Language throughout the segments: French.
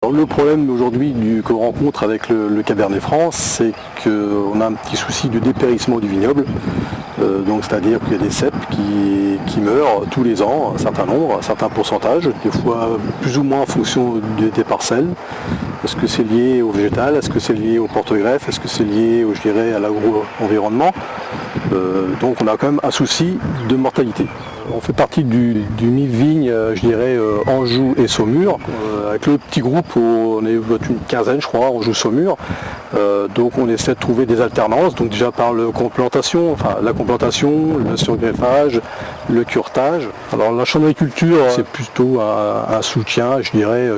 Alors, le problème aujourd'hui qu'on rencontre avec le Cabernet Franc, c'est qu'on a un petit souci de dépérissement du vignoble. Donc c'est-à-dire qu'il y a des cèpes qui meurent tous les ans, un certain nombre, un certain pourcentage, des fois plus ou moins en fonction des parcelles. Est-ce que c'est lié au végétal? Est-ce que c'est lié au porte-greffe? Est-ce que c'est lié, je dirais, à l'agro-environnement? Donc on a quand même un souci de mortalité. On fait partie du mi-vigne, je dirais, Anjou et Saumur. Avec le petit groupe, on est une quinzaine, je crois, Anjou-Saumur. Donc on essaie de trouver des alternances, donc déjà par la complantation, le surgreffage, le curetage. Alors la chambréculture, c'est plutôt un soutien, je dirais,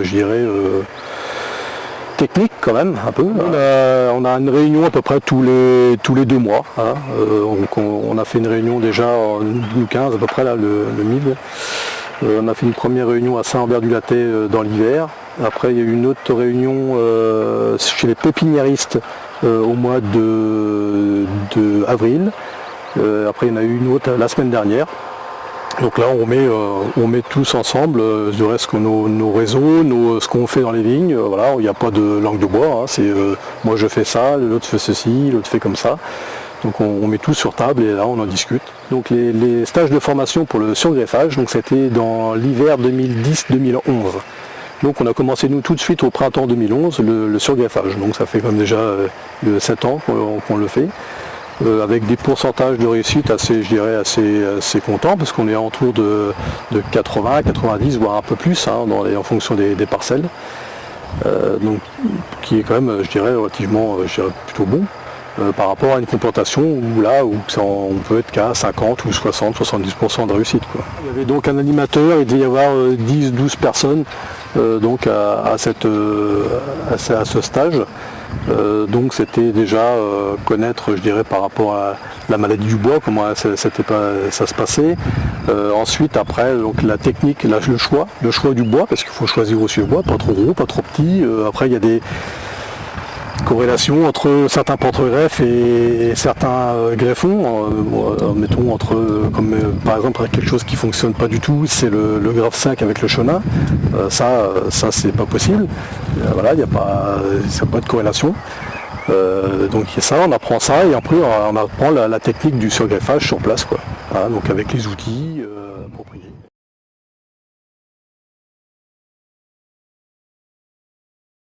technique quand même, un peu. On a une réunion à peu près tous les 2 mois. Hein. On a fait une réunion déjà en 2015, à peu près là, le MIB. On a fait une première réunion à Saint-Ambert-du-Lattay dans l'hiver. Après, il y a eu une autre réunion chez les pépiniéristes au mois de avril. Après, il y en a eu une autre la semaine dernière. Donc là, on met tous ensemble, je dirais, nos réseaux, ce qu'on fait dans les vignes. Voilà, il n'y a pas de langue de bois. Hein, c'est moi je fais ça, l'autre fait ceci, l'autre fait comme ça. Donc on met tout sur table et là on en discute. Donc les stages de formation pour le surgreffage, donc c'était dans l'hiver 2010-2011. Donc on a commencé nous tout de suite au printemps 2011 le surgreffage. Donc ça fait comme déjà 7 ans qu'on le fait. Avec des pourcentages de réussite assez, je dirais, assez contents, parce qu'on est autour de 80, 90, voire un peu plus, hein, en fonction des parcelles. Donc, qui est quand même, je dirais, relativement, plutôt bon, par rapport à une complantation où on peut être qu'à 50 ou 60, 70% de réussite, quoi. Il y avait donc un animateur, il devait y avoir 10, 12 personnes donc à ce stage. Donc c'était déjà connaître, je dirais, par rapport à la maladie du bois, comment ça se passait. Ensuite, après, donc la technique, le choix du bois, parce qu'il faut choisir aussi le bois, pas trop gros, pas trop petit. Après, il y a des corrélations entre certains porte-greffes et certains greffons. Mettons comme par exemple quelque chose qui fonctionne pas du tout, c'est le greffe 5 avec le chenin. Ça c'est pas possible. Voilà, il n'y a pas de corrélation. Donc ça, on apprend ça et après on apprend la technique du surgreffage sur place, quoi. Voilà, donc avec les outils appropriés.